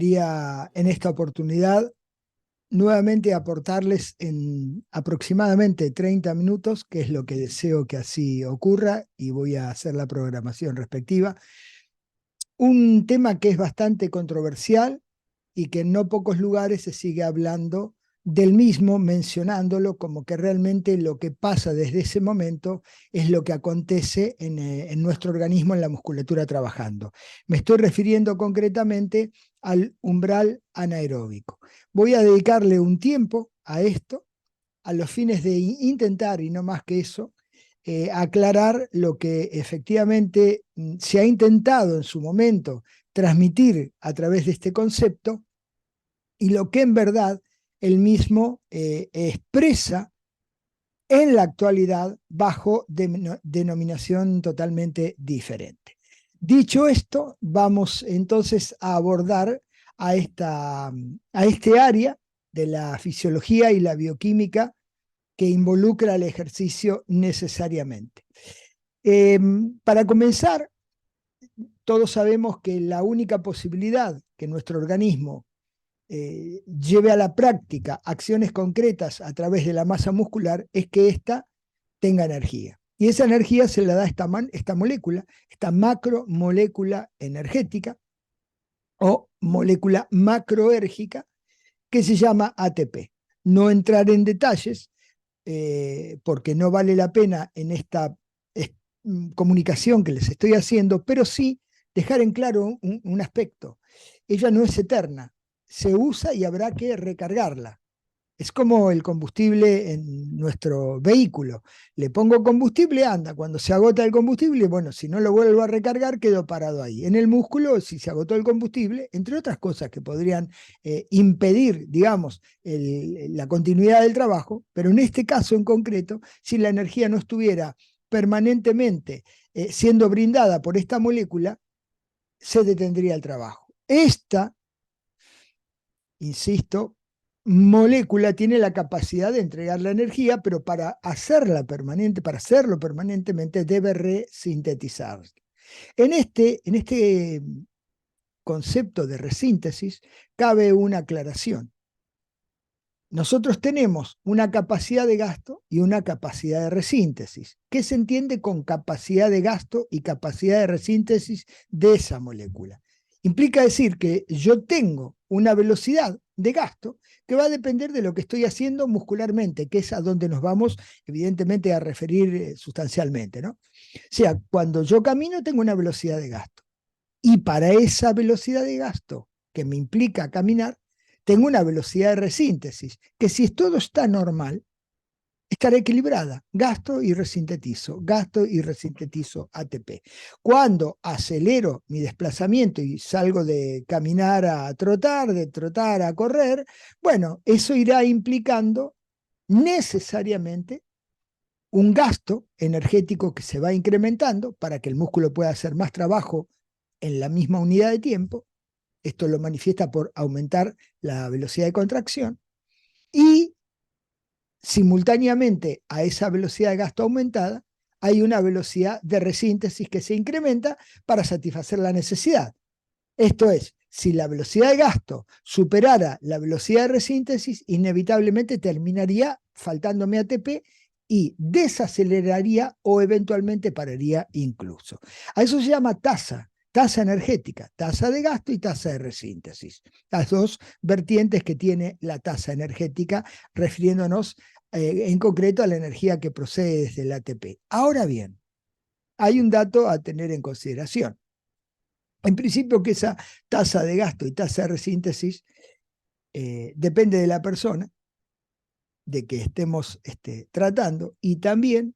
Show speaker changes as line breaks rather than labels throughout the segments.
Quería en esta oportunidad nuevamente aportarles en aproximadamente 30 minutos, que es lo que deseo que así ocurra, y voy a hacer la programación respectiva. Un tema que es bastante controversial y que en no pocos lugares se sigue hablando del mismo, mencionándolo como que realmente lo que pasa desde ese momento es lo que acontece en nuestro organismo, en la musculatura trabajando. Me estoy refiriendo concretamente al umbral anaeróbico. Voy a dedicarle un tiempo a esto, a los fines de intentar, y no más que eso, aclarar lo que efectivamente se ha intentado en su momento transmitir a través de este concepto y lo que en verdad el mismo expresa en la actualidad bajo denominación totalmente diferente. Dicho esto, vamos entonces a abordar a este área de la fisiología y la bioquímica que involucra el ejercicio necesariamente. Para comenzar, todos sabemos que la única posibilidad que nuestro organismo lleve a la práctica acciones concretas a través de la masa muscular es que ésta tenga energía. Y esa energía se la da esta molécula, esta macromolécula energética o molécula macroérgica que se llama ATP. No entrar en detalles porque no vale la pena en esta comunicación que les estoy haciendo, pero sí dejar en claro un aspecto. Ella no es eterna, se usa y habrá que recargarla. Es como el combustible en nuestro vehículo. Le pongo combustible, anda. Cuando se agota el combustible, bueno, si no lo vuelvo a recargar, quedo parado ahí. En el músculo, si se agotó el combustible, entre otras cosas que podrían impedir, digamos, la continuidad del trabajo, pero en este caso en concreto, si la energía no estuviera permanentemente siendo brindada por esta molécula, se detendría el trabajo. Esta, insisto, molécula tiene la capacidad de entregar la energía, pero para hacerla permanente, para hacerlo permanentemente, debe resintetizarse. En este concepto de resíntesis cabe una aclaración. Nosotros tenemos una capacidad de gasto y una capacidad de resíntesis. ¿Qué se entiende con capacidad de gasto y capacidad de resíntesis de esa molécula? Implica decir que yo tengo una velocidad de gasto que va a depender de lo que estoy haciendo muscularmente, que es a donde nos vamos, evidentemente, a referir sustancialmente, ¿no? O sea, cuando yo camino tengo una velocidad de gasto. Y para esa velocidad de gasto que me implica caminar, tengo una velocidad de resíntesis, que si todo está normal, estará equilibrada. Gasto y resintetizo ATP. Cuando acelero mi desplazamiento y salgo de caminar a trotar, de trotar a correr, bueno, eso irá implicando necesariamente un gasto energético que se va incrementando para que el músculo pueda hacer más trabajo en la misma unidad de tiempo. Esto lo manifiesta por aumentar la velocidad de contracción y simultáneamente a esa velocidad de gasto aumentada hay una velocidad de resíntesis que se incrementa para satisfacer la necesidad. Esto es, si la velocidad de gasto superara la velocidad de resíntesis, inevitablemente terminaría faltándome ATP y desaceleraría o eventualmente pararía incluso. A eso se llama tasa energética, tasa de gasto y tasa de resíntesis. Las dos vertientes que tiene la tasa energética, refiriéndonos en concreto a la energía que procede desde el ATP. Ahora bien, hay un dato a tener en consideración. En principio que esa tasa de gasto y tasa de resíntesis depende de la persona, de que estemos tratando, y también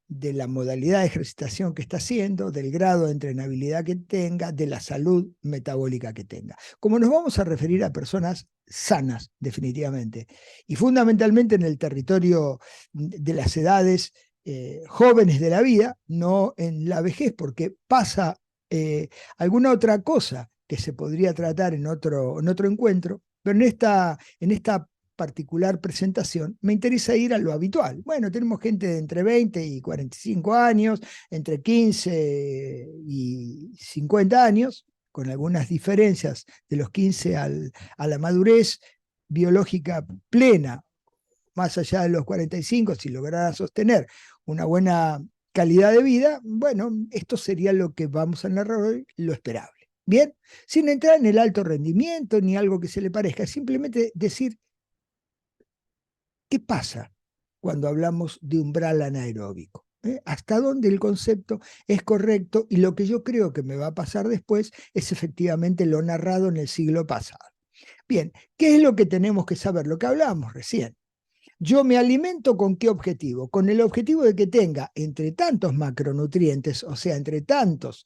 de la modalidad de ejercitación que está haciendo, del grado de entrenabilidad que tenga, de la salud metabólica que tenga. Como nos vamos a referir a personas sanas, definitivamente, y fundamentalmente en el territorio de las edades jóvenes de la vida, no en la vejez, porque pasa alguna otra cosa que se podría tratar en otro encuentro, pero en esta particular presentación, me interesa ir a lo habitual. Bueno, tenemos gente de entre 20 y 45 años, entre 15 y 50 años, con algunas diferencias de los 15 a la madurez biológica plena, más allá de los 45, si lograra sostener una buena calidad de vida, bueno, esto sería lo que vamos a narrar hoy, lo esperable. Bien, sin entrar en el alto rendimiento ni algo que se le parezca, simplemente decir qué pasa cuando hablamos de umbral anaeróbico. Hasta dónde el concepto es correcto, y lo que yo creo que me va a pasar después es efectivamente lo narrado en el siglo pasado. Bien, ¿qué es lo que tenemos que saber? Lo que hablábamos recién. Yo me alimento ¿con qué objetivo? Con el objetivo de que tenga entre tantos macronutrientes, o sea, entre tantos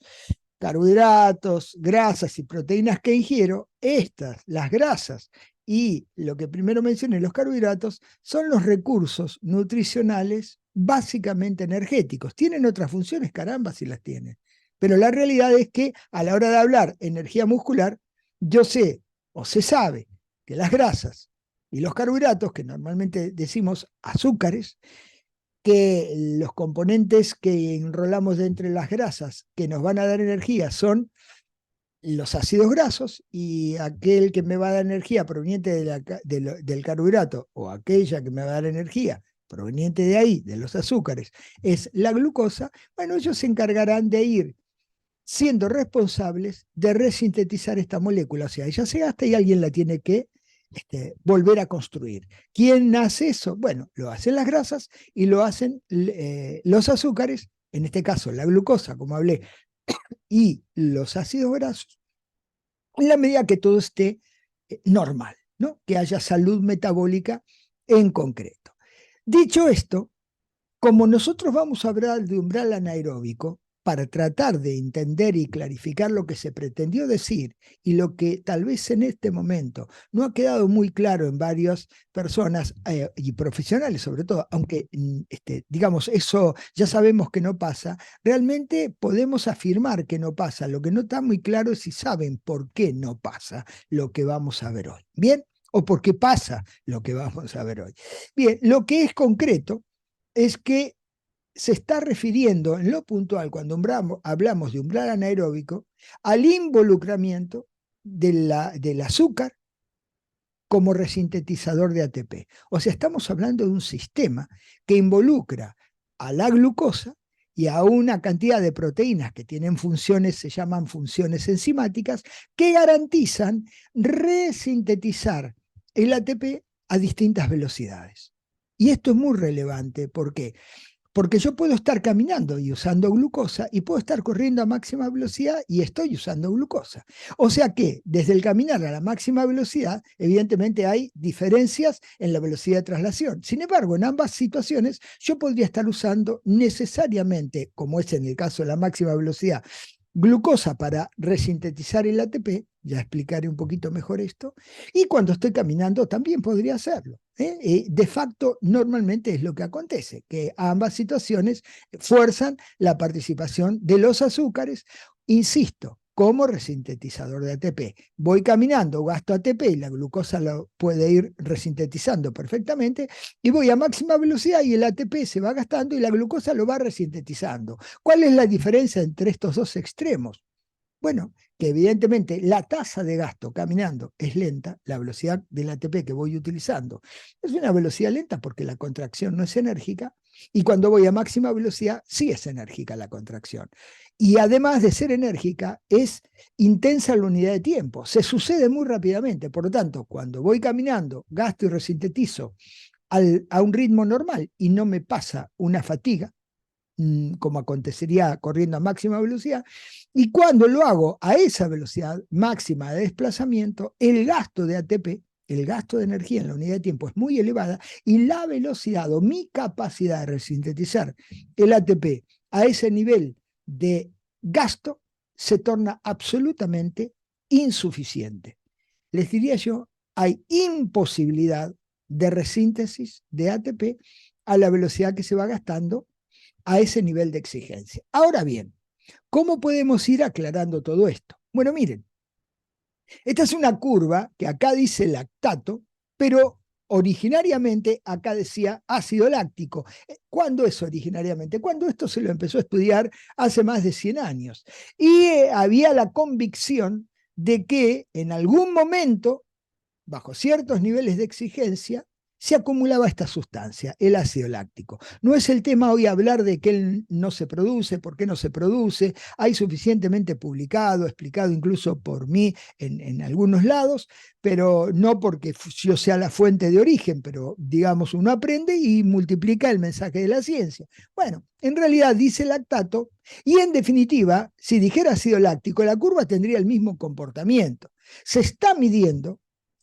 carbohidratos, grasas y proteínas que ingiero, las grasas y lo que primero mencioné, los carbohidratos, son los recursos nutricionales básicamente energéticos. ¿Tienen otras funciones? Caramba, si las tienen. Pero la realidad es que a la hora de hablar energía muscular, yo sé o se sabe que las grasas y los carbohidratos, que normalmente decimos azúcares, que los componentes que enrolamos entre las grasas que nos van a dar energía son los ácidos grasos, y aquel que me va a dar energía proveniente del carbohidrato, o aquella que me va a dar energía proveniente de ahí, de los azúcares, es la glucosa. Bueno, ellos se encargarán de ir siendo responsables de resintetizar esta molécula. O sea, ella se gasta y alguien la tiene que volver a construir. ¿Quién hace eso? Bueno, lo hacen las grasas y lo hacen los azúcares, en este caso la glucosa, como hablé, y los ácidos grasos, en la medida que todo esté normal, ¿no? Que haya salud metabólica en concreto. Dicho esto, como nosotros vamos a hablar de umbral anaeróbico, para tratar de entender y clarificar lo que se pretendió decir y lo que tal vez en este momento no ha quedado muy claro en varias personas y profesionales sobre todo, aunque digamos eso ya sabemos que no pasa, realmente podemos afirmar que no pasa. Lo que no está muy claro es si saben por qué no pasa lo que vamos a ver hoy. ¿Bien? O por qué pasa lo que vamos a ver hoy. Bien, lo que es concreto es que se está refiriendo en lo puntual, cuando hablamos de umbral anaeróbico, al involucramiento del azúcar como resintetizador de ATP. O sea, estamos hablando de un sistema que involucra a la glucosa y a una cantidad de proteínas que tienen funciones, se llaman funciones enzimáticas, que garantizan resintetizar el ATP a distintas velocidades. Y esto es muy relevante. ¿Por qué? Porque yo puedo estar caminando y usando glucosa, y puedo estar corriendo a máxima velocidad y estoy usando glucosa. O sea que desde el caminar a la máxima velocidad, evidentemente hay diferencias en la velocidad de traslación. Sin embargo, en ambas situaciones yo podría estar usando necesariamente, como es en el caso de la máxima velocidad, glucosa para resintetizar el ATP, ya explicaré un poquito mejor esto, y cuando estoy caminando también podría hacerlo. De facto, normalmente es lo que acontece, que ambas situaciones fuerzan la participación de los azúcares, insisto, como resintetizador de ATP. Voy caminando, gasto ATP y la glucosa lo puede ir resintetizando perfectamente, y voy a máxima velocidad y el ATP se va gastando y la glucosa lo va resintetizando. ¿Cuál es la diferencia entre estos dos extremos? Bueno, que evidentemente la tasa de gasto caminando es lenta, la velocidad del ATP que voy utilizando es una velocidad lenta porque la contracción no es enérgica, y cuando voy a máxima velocidad sí es enérgica la contracción. Y además de ser enérgica, es intensa la unidad de tiempo, se sucede muy rápidamente. Por lo tanto, cuando voy caminando, gasto y resintetizo a un ritmo normal y no me pasa una fatiga, como acontecería corriendo a máxima velocidad, y cuando lo hago a esa velocidad máxima de desplazamiento, el gasto de ATP, el gasto de energía en la unidad de tiempo es muy elevada, y la velocidad o mi capacidad de resintetizar el ATP a ese nivel de gasto se torna absolutamente insuficiente. Les diría yo, hay imposibilidad de resíntesis de ATP a la velocidad que se va gastando a ese nivel de exigencia. Ahora bien, ¿cómo podemos ir aclarando todo esto? Bueno, miren, esta es una curva que acá dice lactato, pero originariamente acá decía ácido láctico. ¿Cuándo es originariamente? Cuando esto se lo empezó a estudiar hace más de 100 años. Y había la convicción de que en algún momento, bajo ciertos niveles de exigencia, se acumulaba esta sustancia, el ácido láctico. No es el tema hoy hablar de que él no se produce, por qué no se produce, hay suficientemente publicado, explicado incluso por mí en algunos lados, pero no porque yo sea la fuente de origen, pero digamos uno aprende y multiplica el mensaje de la ciencia. Bueno, en realidad dice lactato y en definitiva, si dijera ácido láctico, la curva tendría el mismo comportamiento. Se está midiendo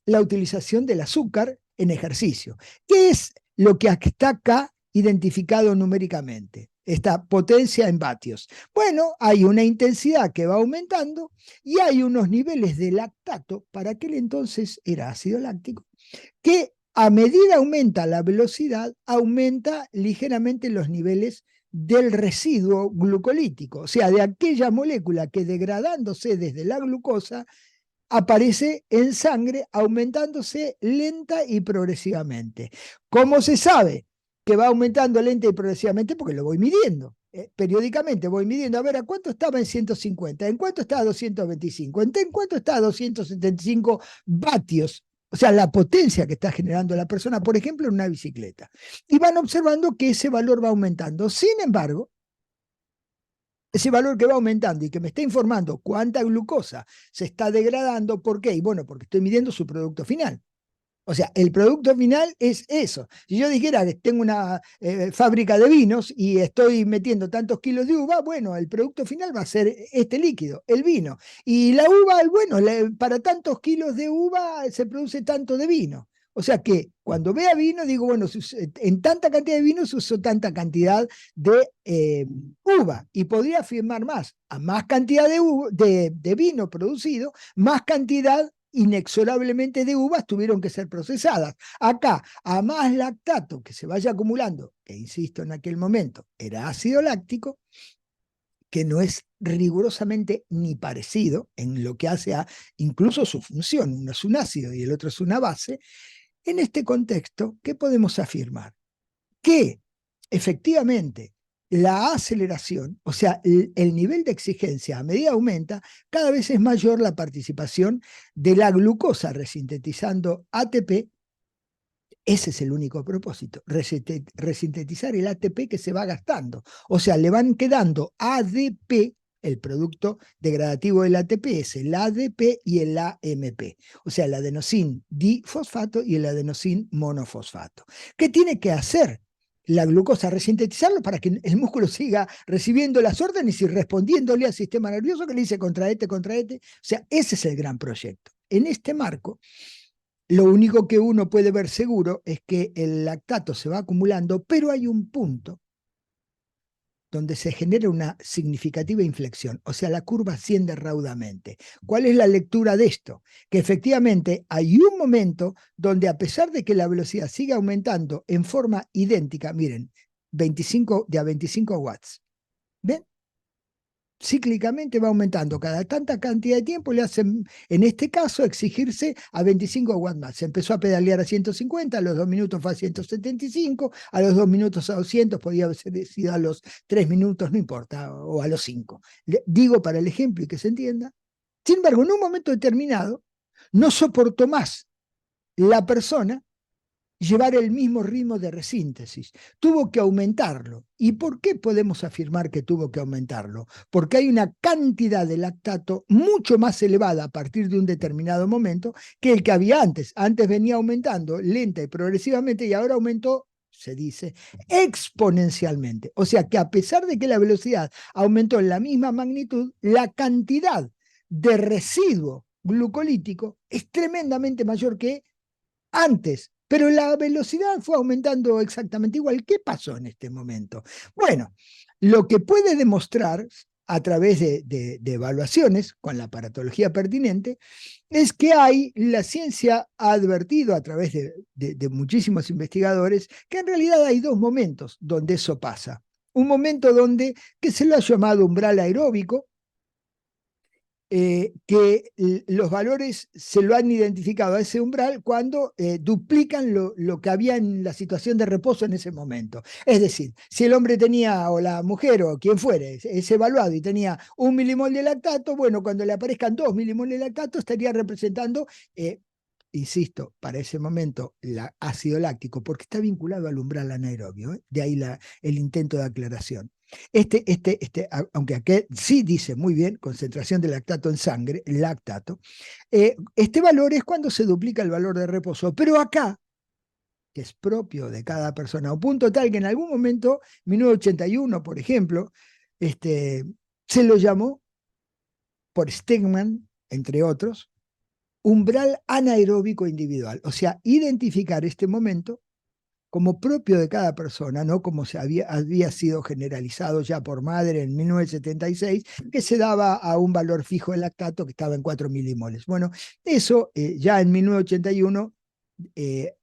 la utilización del azúcar en ejercicio. ¿Qué es lo que está acá identificado numéricamente? Esta potencia en vatios. Bueno, hay una intensidad que va aumentando y hay unos niveles de lactato, para aquel entonces era ácido láctico, que a medida aumenta la velocidad, aumenta ligeramente los niveles del residuo glucolítico, o sea, de aquella molécula que degradándose desde la glucosa aparece en sangre, aumentándose lenta y progresivamente. ¿Cómo se sabe que va aumentando lenta y progresivamente? Porque lo voy midiendo. Periódicamente voy midiendo, a ver, ¿a cuánto estaba en 150? ¿En cuánto está a 225? ¿En cuánto está a 275 vatios? O sea, la potencia que está generando la persona, por ejemplo, en una bicicleta. Y van observando que ese valor va aumentando. Sin embargo, ese valor que va aumentando y que me está informando cuánta glucosa se está degradando, ¿por qué? Y bueno, porque estoy midiendo su producto final. O sea, el producto final es eso. Si yo dijera que tengo una fábrica de vinos y estoy metiendo tantos kilos de uva, bueno, el producto final va a ser este líquido, el vino. Y la uva, bueno, para tantos kilos de uva se produce tanto de vino. O sea que cuando vea vino, digo, bueno, en tanta cantidad de vino se usó tanta cantidad de uva. Y podría afirmar más, a más cantidad de vino producido, más cantidad inexorablemente de uvas tuvieron que ser procesadas. Acá, a más lactato que se vaya acumulando, que insisto en aquel momento, era ácido láctico, que no es rigurosamente ni parecido en lo que hace a incluso su función. Uno es un ácido y el otro es una base. En este contexto, ¿qué podemos afirmar? Que efectivamente la aceleración, o sea, el nivel de exigencia a medida aumenta, cada vez es mayor la participación de la glucosa resintetizando ATP. Ese es el único propósito, resintetizar el ATP que se va gastando. O sea, le van quedando ADP, el producto degradativo del ATP es el ADP y el AMP, o sea, el adenosín difosfato y el adenosín monofosfato. ¿Qué tiene que hacer la glucosa? Resintetizarlo para que el músculo siga recibiendo las órdenes y respondiéndole al sistema nervioso que le dice contraete, contraete. O sea, ese es el gran proyecto. En este marco, lo único que uno puede ver seguro es que el lactato se va acumulando, pero hay un punto donde se genera una significativa inflexión, o sea, la curva asciende raudamente. ¿Cuál es la lectura de esto? Que efectivamente hay un momento donde, a pesar de que la velocidad sigue aumentando en forma idéntica, miren, 25 de a 25 watts, ¿ven? Cíclicamente va aumentando cada tanta cantidad de tiempo, le hacen, en este caso, exigirse a 25 watts más. Se empezó a pedalear a 150, a los 2 minutos fue a 175, a los 2 minutos a 200, podía haber sido a los 3 minutos, no importa, o a los 5. Digo para el ejemplo y que se entienda. Sin embargo, en un momento determinado, no soportó más la persona llevar el mismo ritmo de resíntesis. Tuvo que aumentarlo. ¿Y por qué podemos afirmar que tuvo que aumentarlo? Porque hay una cantidad de lactato mucho más elevada a partir de un determinado momento que el que había antes. Antes venía aumentando lenta y progresivamente y ahora aumentó, se dice, exponencialmente. O sea que a pesar de que la velocidad aumentó en la misma magnitud, la cantidad de residuo glucolítico es tremendamente mayor que antes, pero la velocidad fue aumentando exactamente igual. ¿Qué pasó en este momento? Bueno, lo que puede demostrar a través de evaluaciones con la aparatología pertinente es que la ciencia ha advertido a través de muchísimos investigadores que en realidad hay dos momentos donde eso pasa. Un momento donde, que se lo ha llamado umbral aeróbico, que los valores se lo han identificado a ese umbral cuando duplican lo que había en la situación de reposo en ese momento. Es decir, si el hombre tenía, o la mujer, o quien fuere, es evaluado y tenía 1 milimol de lactato, bueno, cuando le aparezcan 2 milimoles de lactato estaría representando, insisto, para ese momento, el ácido láctico, porque está vinculado al umbral anaerobio, de ahí el intento de aclaración. Aunque aquí sí dice muy bien, concentración de lactato en sangre, lactato, este valor es cuando se duplica el valor de reposo, pero acá, que es propio de cada persona, a punto tal que en algún momento, 1981, por ejemplo, se lo llamó, por Stegman, entre otros, umbral anaeróbico individual, o sea, identificar este momento como propio de cada persona, no como había sido generalizado ya por Madre en 1976, que se daba a un valor fijo de lactato que estaba en 4 milimoles. Bueno, eso ya en 1981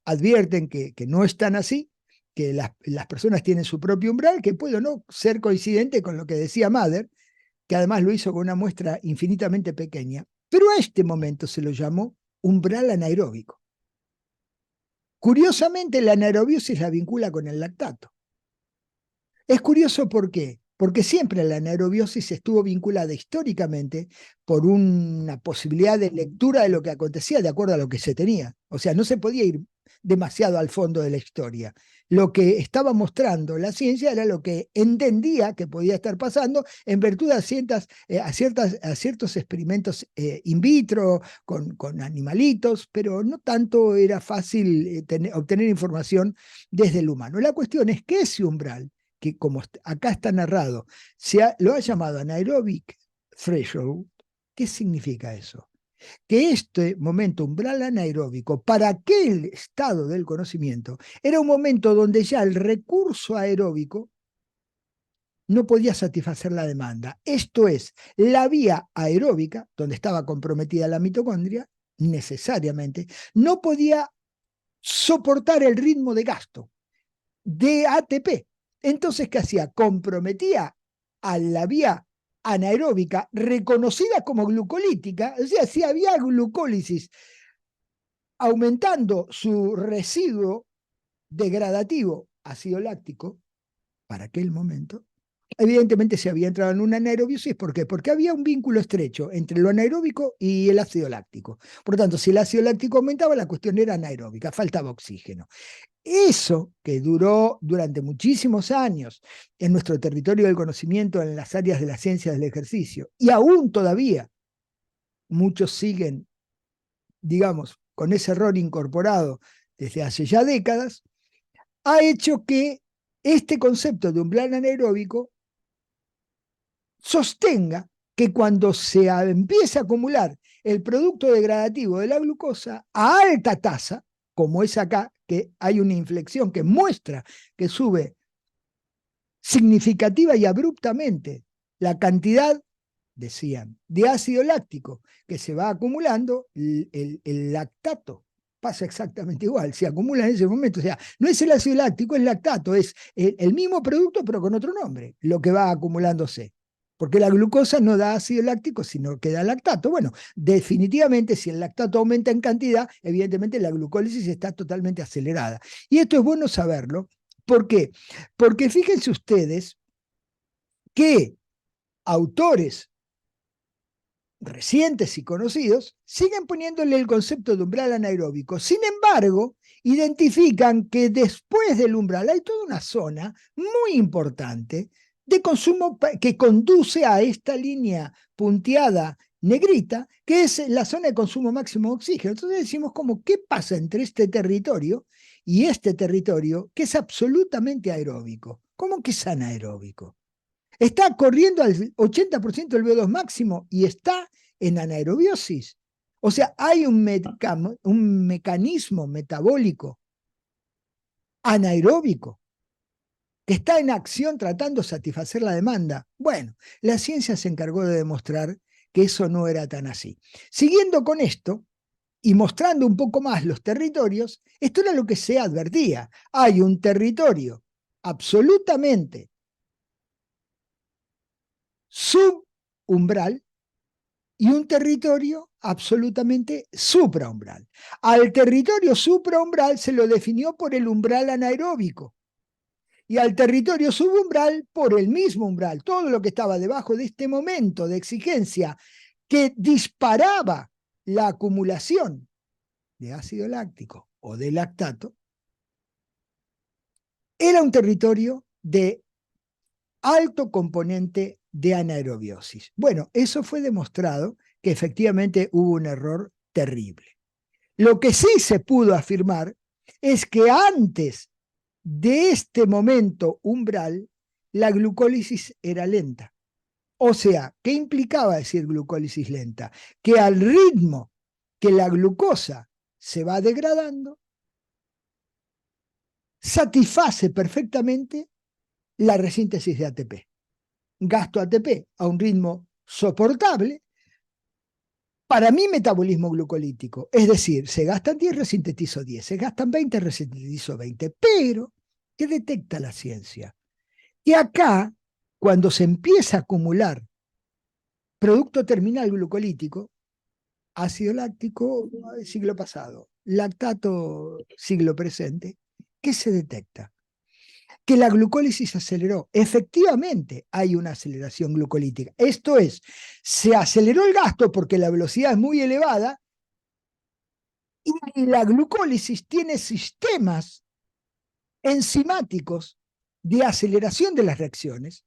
advierten que no es tan así, que las personas tienen su propio umbral, que puede o no ser coincidente con lo que decía Mather, que además lo hizo con una muestra infinitamente pequeña, pero a este momento se lo llamó umbral anaeróbico. Curiosamente, la anaerobiosis la vincula con el lactato. Es curioso ¿por qué? Porque siempre la anaerobiosis estuvo vinculada históricamente por una posibilidad de lectura de lo que acontecía de acuerdo a lo que se tenía. O sea, no se podía ir demasiado al fondo de la historia. Lo que estaba mostrando la ciencia era lo que entendía que podía estar pasando en virtud de ciertos experimentos in vitro con animalitos, pero no tanto era fácil obtener información desde el humano. La cuestión es que ese umbral, que como acá está narrado, lo ha llamado anaerobic threshold. ¿Qué significa eso? Que este momento umbral anaeróbico para aquel estado del conocimiento era un momento donde ya el recurso aeróbico no podía satisfacer la demanda. Esto es, la vía aeróbica, donde estaba comprometida la mitocondria, necesariamente, no podía soportar el ritmo de gasto de ATP. Entonces, ¿qué hacía? Comprometía a la vía anaeróbica reconocida como glucolítica, o sea, si había glucólisis aumentando su residuo degradativo ácido láctico para aquel momento, evidentemente se había entrado en una anaerobiosis. ¿Por qué? Porque había un vínculo estrecho entre lo anaeróbico y el ácido láctico. Por lo tanto, si el ácido láctico aumentaba, la cuestión era anaeróbica, faltaba oxígeno. Eso que duró durante muchísimos años en nuestro territorio del conocimiento, en las áreas de las ciencias del ejercicio, y aún todavía muchos siguen, digamos, con ese error incorporado desde hace ya décadas, ha hecho que este concepto de umbral anaeróbico sostenga que cuando se empieza a acumular el producto degradativo de la glucosa a alta tasa, como es acá, que hay una inflexión que muestra que sube significativa y abruptamente la cantidad, decían, de ácido láctico que se va acumulando, el lactato pasa exactamente igual, se acumula en ese momento. O sea, no es el ácido láctico, es lactato, es el mismo producto pero con otro nombre, lo que va acumulándose. Porque la glucosa no da ácido láctico, sino que da lactato. Bueno, definitivamente, si el lactato aumenta en cantidad, evidentemente la glucólisis está totalmente acelerada. Y esto es bueno saberlo. ¿Por qué? Porque fíjense ustedes que autores recientes y conocidos siguen poniéndole el concepto de umbral anaeróbico. Sin embargo, identifican que después del umbral hay toda una zona muy importante de consumo que conduce a esta línea punteada negrita, que es la zona de consumo máximo de oxígeno. Entonces decimos como, ¿qué pasa entre este territorio y este territorio que es absolutamente aeróbico? ¿Cómo que es anaeróbico? Está corriendo al 80% del VO2 máximo y está en anaerobiosis. O sea, hay un mecanismo metabólico anaeróbico que está en acción tratando de satisfacer la demanda. Bueno, la ciencia se encargó de demostrar que eso no era tan así. Siguiendo con esto y mostrando un poco más los territorios, esto era lo que se advertía. Hay un territorio absolutamente subumbral y un territorio absolutamente supraumbral. Al territorio supraumbral se lo definió por el umbral anaeróbico y al territorio subumbral por el mismo umbral. Todo lo que estaba debajo de este momento de exigencia que disparaba la acumulación de ácido láctico o de lactato era un territorio de alto componente de anaerobiosis. Bueno, eso fue demostrado que efectivamente hubo un error terrible. Lo que sí se pudo afirmar es que antes de este momento umbral, la glucólisis era lenta. O sea, ¿qué implicaba decir glucólisis lenta? Que al ritmo que la glucosa se va degradando, satisface perfectamente la resíntesis de ATP. Gasto ATP a un ritmo soportable para mi metabolismo glucolítico. Es decir, se gastan 10, resintetizo 10, se gastan 20, resintetizo 20. Pero, ¿qué detecta la ciencia? Que acá, cuando se empieza a acumular producto terminal glucolítico, ácido láctico siglo pasado, lactato siglo presente, ¿qué se detecta? Que la glucólisis se aceleró. Efectivamente hay una aceleración glucolítica. Esto es, se aceleró el gasto porque la velocidad es muy elevada y la glucólisis tiene sistemas enzimáticos de aceleración de las reacciones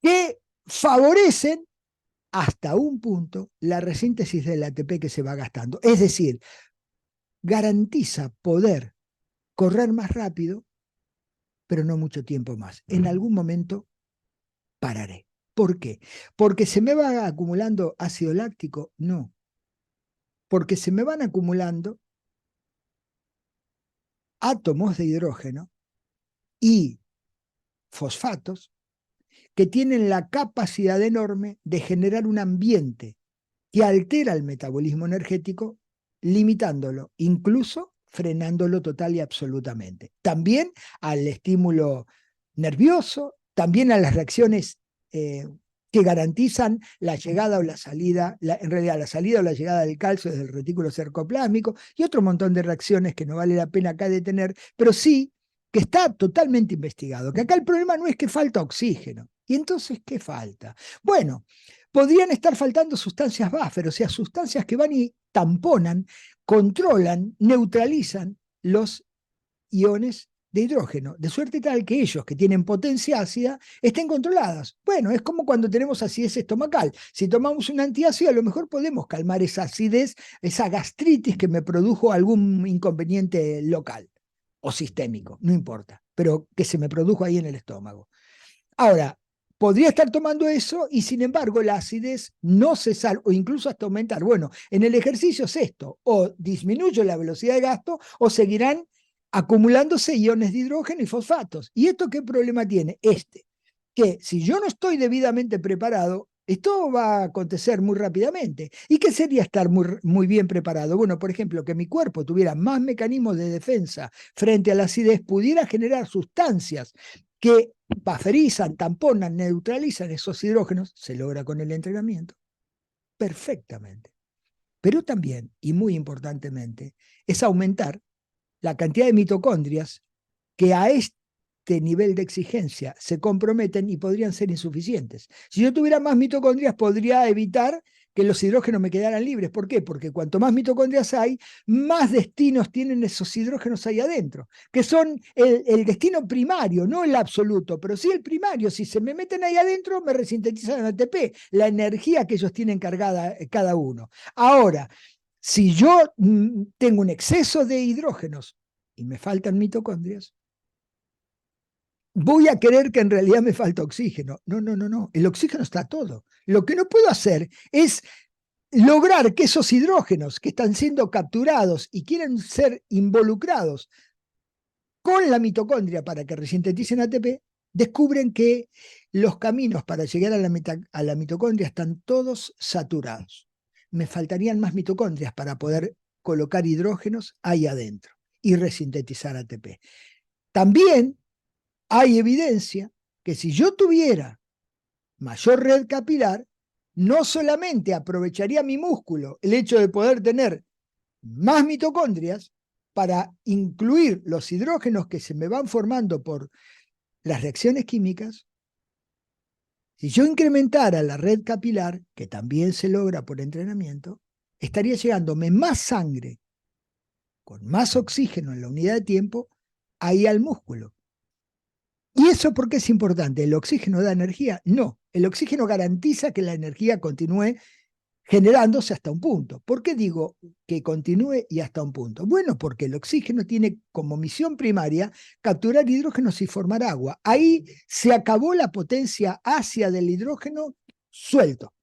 que favorecen hasta un punto la resíntesis del ATP que se va gastando. Es decir, garantiza poder correr más rápido, pero no mucho tiempo más. En algún momento pararé. ¿Por qué? ¿Porque se me va acumulando ácido láctico? No. Porque se me van acumulando átomos de hidrógeno y fosfatos que tienen la capacidad enorme de generar un ambiente que altera el metabolismo energético, limitándolo, incluso frenándolo total y absolutamente. También al estímulo nervioso, también a las reacciones que garantizan la llegada o la salida, en realidad la salida o la llegada del calcio desde el retículo sarcoplásmico y otro montón de reacciones que no vale la pena acá detener, pero sí que está totalmente investigado, que acá el problema no es que falta oxígeno. ¿Y entonces qué falta? Bueno, podrían estar faltando sustancias buffer, o sea, sustancias que van y tamponan, controlan, neutralizan los iones de hidrógeno, de suerte tal que ellos que tienen potencia ácida estén controladas. Bueno, es como cuando tenemos acidez estomacal. Si tomamos un antiácido, a lo mejor podemos calmar esa acidez, esa gastritis que me produjo algún inconveniente local o sistémico, no importa, pero que se me produjo ahí en el estómago. Ahora, podría estar tomando eso y sin embargo la acidez no cesar o incluso hasta aumentar. Bueno, en el ejercicio es esto, o disminuyo la velocidad de gasto o seguirán acumulándose iones de hidrógeno y fosfatos. ¿Y esto qué problema tiene? Que si yo no estoy debidamente preparado, esto va a acontecer muy rápidamente. ¿Y qué sería estar muy bien preparado? Bueno, por ejemplo, que mi cuerpo tuviera más mecanismos de defensa frente a la acidez, pudiera generar sustancias que bufferizan, tamponan, neutralizan esos hidrógenos, se logra con el entrenamiento, perfectamente. Pero también, y muy importantemente, es aumentar la cantidad de mitocondrias que a este nivel de exigencia se comprometen y podrían ser insuficientes. Si yo tuviera más mitocondrias, podría evitar que los hidrógenos me quedaran libres. ¿Por qué? Porque cuanto más mitocondrias hay, más destinos tienen esos hidrógenos ahí adentro, que son el destino primario, no el absoluto, pero sí el primario. Si se me meten ahí adentro, me resintetizan en ATP, la energía que ellos tienen cargada cada uno. Ahora, si yo tengo un exceso de hidrógenos y me faltan mitocondrias, voy a querer que en realidad me falta oxígeno. No, no, no, no. El oxígeno está todo. Lo que no puedo hacer es lograr que esos hidrógenos que están siendo capturados y quieren ser involucrados con la mitocondria para que resinteticen ATP, descubren que los caminos para llegar a la mitocondria están todos saturados. Me faltarían más mitocondrias para poder colocar hidrógenos ahí adentro y resintetizar ATP. También hay evidencia que si yo tuviera mayor red capilar, no solamente aprovecharía mi músculo el hecho de poder tener más mitocondrias para incluir los hidrógenos que se me van formando por las reacciones químicas. Si yo incrementara la red capilar, que también se logra por entrenamiento, estaría llegándome más sangre con más oxígeno en la unidad de tiempo ahí al músculo. ¿Y eso por qué es importante? ¿El oxígeno da energía? No, el oxígeno garantiza que la energía continúe generándose hasta un punto. ¿Por qué digo que continúe y hasta un punto? Bueno, porque el oxígeno tiene como misión primaria capturar hidrógenos y formar agua. Ahí se acabó la potencia ácida del hidrógeno suelto,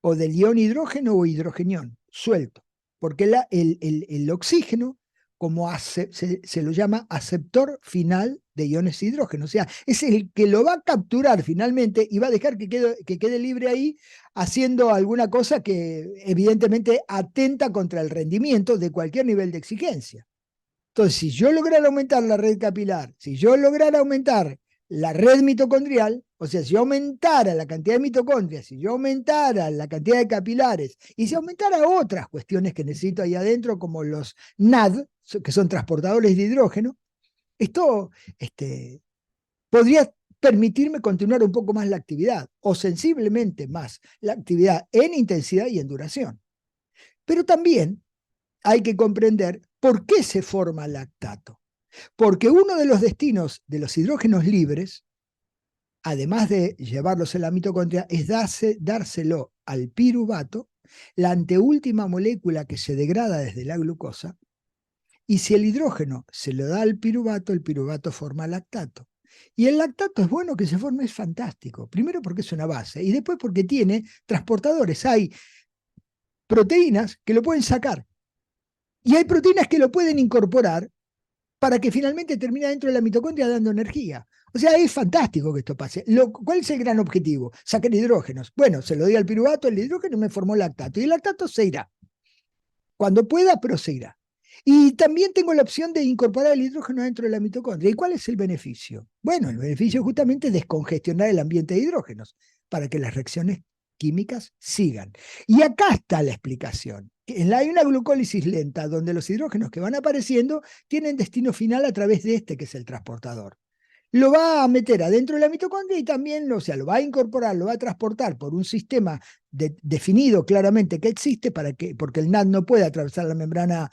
o del ion hidrógeno o hidrogenión suelto, porque el oxígeno como se lo llama aceptor final de iones de hidrógeno, o sea, es el que lo va a capturar finalmente y va a dejar que quede libre ahí haciendo alguna cosa que evidentemente atenta contra el rendimiento de cualquier nivel de exigencia. Entonces, si yo lograra aumentar la red capilar, si yo lograra aumentar la red mitocondrial, o sea, si yo aumentara la cantidad de mitocondrias, si yo aumentara la cantidad de capilares, y si aumentara otras cuestiones que necesito ahí adentro, como los NAD, que son transportadores de hidrógeno, esto podría permitirme continuar un poco más la actividad, o sensiblemente más la actividad en intensidad y en duración. Pero también hay que comprender por qué se forma lactato. Porque uno de los destinos de los hidrógenos libres, además de llevarlos en la mitocondria, es dárselo al piruvato, la anteúltima molécula que se degrada desde la glucosa, y si el hidrógeno se lo da al piruvato, el piruvato forma lactato. Y el lactato es bueno que se forme, es fantástico. Primero porque es una base, y después porque tiene transportadores. Hay proteínas que lo pueden sacar, y hay proteínas que lo pueden incorporar para que finalmente termine dentro de la mitocondria dando energía. O sea, es fantástico que esto pase. ¿Cuál es el gran objetivo? Sacar hidrógenos. Bueno, se lo di al piruvato, el hidrógeno me formó lactato, y el lactato se irá. Cuando pueda, pero se irá. Y también tengo la opción de incorporar el hidrógeno dentro de la mitocondria. ¿Y cuál es el beneficio? Bueno, el beneficio es justamente descongestionar el ambiente de hidrógenos para que las reacciones químicas sigan. Y acá está la explicación. Hay una glucólisis lenta donde los hidrógenos que van apareciendo tienen destino final a través de este que es el transportador. Lo va a meter adentro de la mitocondria y también, o sea, lo va a incorporar, lo va a transportar por un sistema definido claramente que existe porque el NAD no puede atravesar la membrana,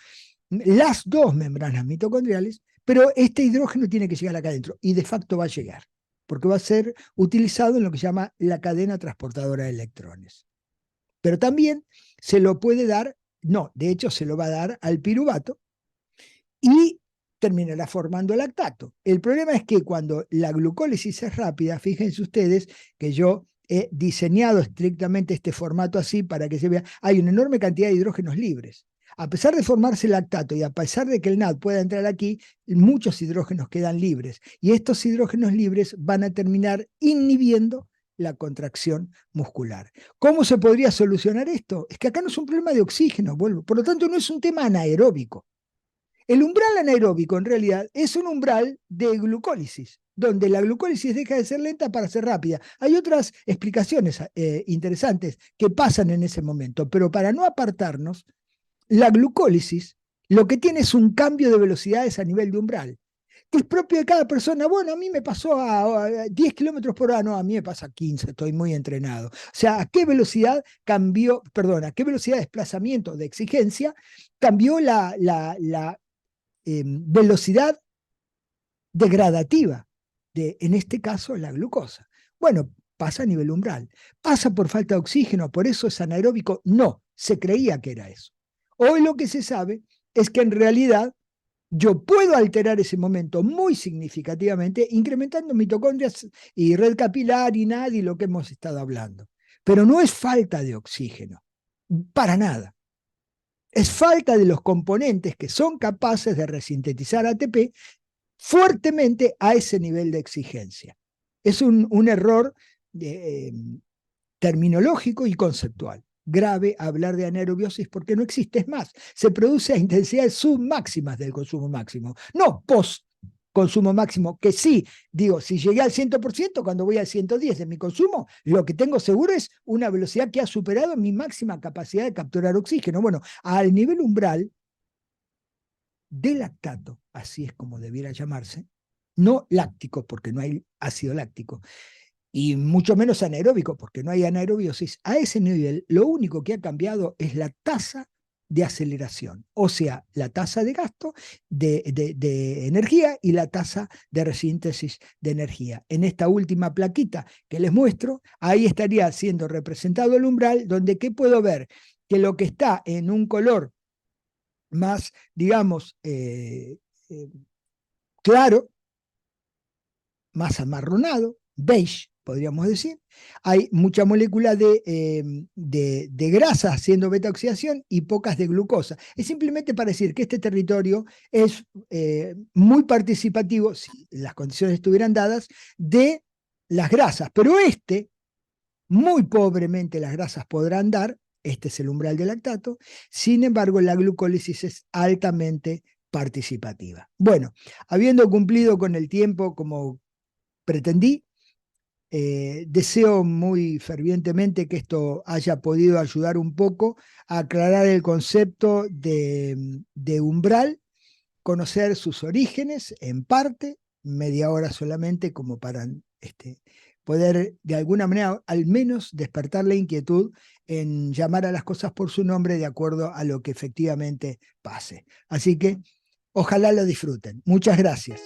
las dos membranas mitocondriales, pero este hidrógeno tiene que llegar acá adentro y de facto va a llegar, porque va a ser utilizado en lo que se llama la cadena transportadora de electrones. Pero también se lo puede dar, no, de hecho se lo va a dar al piruvato y terminará formando lactato. El problema es que cuando la glucólisis es rápida, fíjense ustedes que yo he diseñado estrictamente este formato así para que se vea, hay una enorme cantidad de hidrógenos libres. A pesar de formarse lactato y a pesar de que el NAD pueda entrar aquí, muchos hidrógenos quedan libres. Y estos hidrógenos libres van a terminar inhibiendo la contracción muscular. ¿Cómo se podría solucionar esto? Es que acá no es un problema de oxígeno, vuelvo. Por lo tanto, no es un tema anaeróbico. El umbral anaeróbico en realidad es un umbral de glucólisis, donde la glucólisis deja de ser lenta para ser rápida. Hay otras explicaciones interesantes que pasan en ese momento, pero para no apartarnos, la glucólisis lo que tiene es un cambio de velocidades a nivel de umbral, que es propio de cada persona. Bueno, a mí me pasó a 10 kilómetros por hora, no, a mí me pasa a 15, estoy muy entrenado. O sea, ¿a qué velocidad cambió, perdón, a qué velocidad de desplazamiento, de exigencia, cambió la velocidad degradativa de, en este caso, la glucosa? Bueno, pasa a nivel umbral. ¿Pasa por falta de oxígeno? ¿Por eso es anaeróbico? No, se creía que era eso. Hoy lo que se sabe es que en realidad yo puedo alterar ese momento muy significativamente incrementando mitocondrias y red capilar y NAD y lo que hemos estado hablando. Pero no es falta de oxígeno, para nada. Es falta de los componentes que son capaces de resintetizar ATP fuertemente a ese nivel de exigencia. Es un error terminológico y conceptual. Grave hablar de anaerobiosis porque no existe, es más, se produce a intensidades submáximas del consumo máximo, no post consumo máximo, que sí, digo, si llegué al 100%, cuando voy al 110 de mi consumo, lo que tengo seguro es una velocidad que ha superado mi máxima capacidad de capturar oxígeno. Bueno, al nivel umbral de lactato, así es como debiera llamarse, no láctico, porque no hay ácido láctico, y mucho menos anaeróbico, porque no hay anaerobiosis, a ese nivel lo único que ha cambiado es la tasa de aceleración, o sea, la tasa de gasto de energía y la tasa de resíntesis de energía. En esta última plaquita que les muestro, ahí estaría siendo representado el umbral, donde ¿qué puedo ver? Que lo que está en un color más, digamos, claro, más amarronado, beige, podríamos decir. Hay mucha molécula de grasa haciendo beta-oxidación y pocas de glucosa. Es simplemente para decir que este territorio es muy participativo, si las condiciones estuvieran dadas, de las grasas. Pero muy pobremente las grasas podrán dar, este es el umbral de lactato, sin embargo la glucólisis es altamente participativa. Bueno, habiendo cumplido con el tiempo como pretendí, deseo muy fervientemente que esto haya podido ayudar un poco a aclarar el concepto de umbral, conocer sus orígenes en parte, media hora solamente como para poder de alguna manera al menos despertar la inquietud en llamar a las cosas por su nombre de acuerdo a lo que efectivamente pase. Así que ojalá lo disfruten. Muchas gracias.